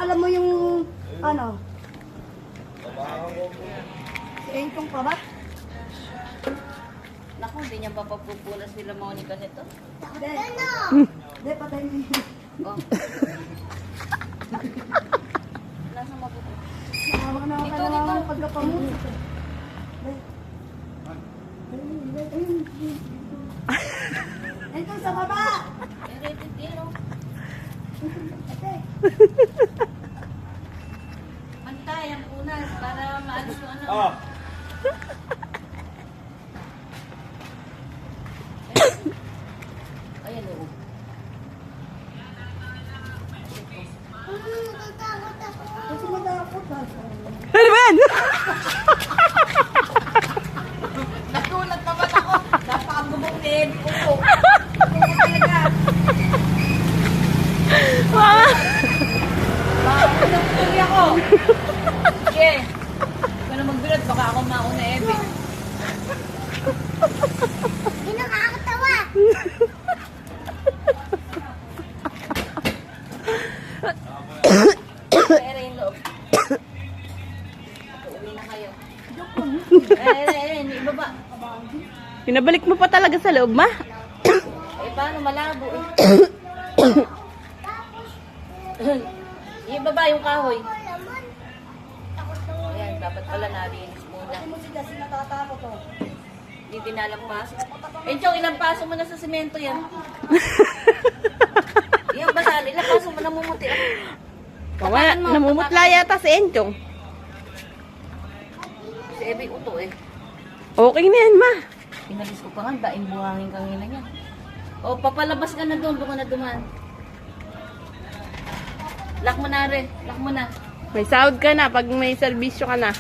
alam mo yung, ano? Si Engkong pa ba? Naku, hindi niya papapupulas nila Monica nito. Hindi. Hindi, patay mo yun. Oh. Nasa mapupulas? Nakawa na ako Dito, kailangan dito. ng pagkapamuti. Engkong sa baba! Rated yellow. Ate. Pantay ang punas para maalis yung ano. Oh. Ayan o. Kasi madakot ha. Ano ba yan? Nagulat naman ako. Napakagubong ni Ebi ko po. Talaga. Bakit tuloy ako? Sige. Huwag ka na magbilat. Baka ako mauna Ebi. Hindi nakakatawa. Pera yung loob. Uuwi na kayo. Ibaba. Pinabalik mo pa talaga sa loob, ma? Eh, paano malabo eh. Ibaba yung kahoy. Ayan, dapat pala narinis muna. Kasi mo sila sinatatakot oh. Hindi dinalampas. Eh, Chong, ilang paso mo na sa semento yan? Yung basal, ilang paso mo namumuti. Wala, namumutla yata si Enchong. Si Ebe uto eh. Okay na yan, ma. Pinalis ko pa nga, daing buhangin kanina niya. O, papalabas ka na doon, doon ka na duman. Lock mo na rin, lock mo na. May sahod ka na pag may serbisyo ka na.